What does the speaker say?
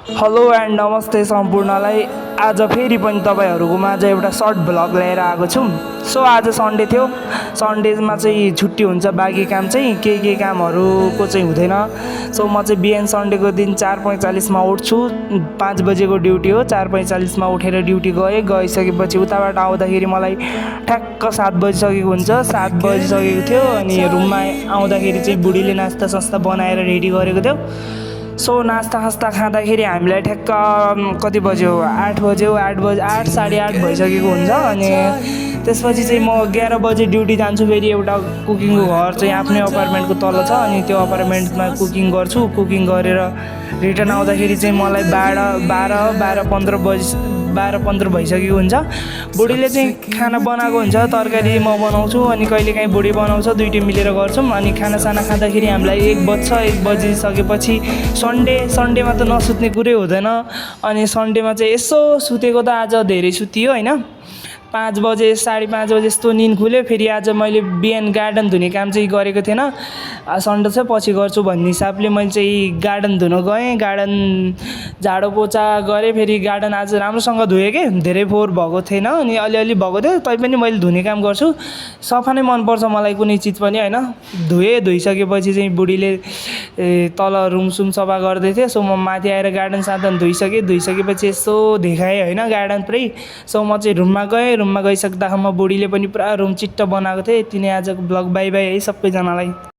Hello and नमस्ते सम्पूर्णलाई। आज फेरि पनि तपाईँहरूको माझ एउटा सर्ट भ्लग लिएर आएको छु। सो आज सन्डे थियो, सन्डेमा चाहिँ छुट्टी हुन्छ, बाँकी काम चाहिँ के कामहरूको चाहिँ हुँदैन। सो म चाहिँ बिहान सन्डेको दिन 4:45मा उठ्छु। 5 बजेको ड्युटी हो, 4:45मा उठेर ड्युटी गइसकेपछि उताबाट आउँदाखेरि मलाई ठ्याक्क 7 बजिसकेको हुन्छ। 7 बजिसकेको थियो अनि रुममा आउँदाखेरि चाहिँ बुढीले नास्ता सास्ता बनाएर रेडी गरेको थियो। सो नास्ता खाँदाखेरि हामीलाई ठ्याक्क कति बज्यो, 8 बज्यो, 8 साढे 8 भइसकेको हुन्छ। अनि त्यसपछि चाहिँ म 11 बजे ड्युटी जान्छु। फेरि एउटा कुकिङको घर चाहिँ आफ्नै अपार्टमेन्टको तल छ, अनि त्यो अपार्टमेन्टमा कुकिङ गर्छु। कुकिङ गरेर रिटर्न आउँदाखेरि चाहिँ मलाई 12:15 भइसकेको हुन्छ। बुढीले चाहिँ खाना बनाएको हुन्छ, तरकारी म बनाउँछु अनि कहिलेकाहीँ बुढी बनाउँछ, दुइटै मिलेर गर्छौँ। अनि खानासाना खाँदाखेरि हामीलाई 1 बज्छ। 1 बजिसकेपछि सन्डेमा त नसुत्ने कुरै हुँदैन। अनि सन्डेमा चाहिँ यसो सुतेको त आज धेरै सुतियो होइन। 5 बजे, साढे 5 बजे यस्तो निन्द खुल्यो। फेरि आज मैले बिहान गार्डन धुने काम चाहिँ गरेको थिएन, सन्डे चाहिँ पछि गर्छु भन्ने हिसाबले मैले चाहिँ गार्डन धुन गएँ। गार्डन झाडो पोचा गरेँ। फेरि गार्डन आज राम्रोसँग धोएँ कि धेरै फोहोर भएको थिएन, अनि अलिअलि भएको थियो। तैपनि मैले धुने काम गर्छु, सफा नै मनपर्छ मलाई कुनै चिज पनि होइन। धोइसकेपछि चाहिँ बुढीले तल रुमसुम सफा गर्दै थियो। सो म माथि आएर गार्डन साधन धोइसकेपछि यसो देखाएँ होइन गार्डन पुरै। सो म चाहिँ रुममा गइसक्दासम्म बुढीले पनि पुरा रुम चिट्ट बनाएको थियो। यति नै आजको ब्लग। बाई बाई है सबैजनालाई।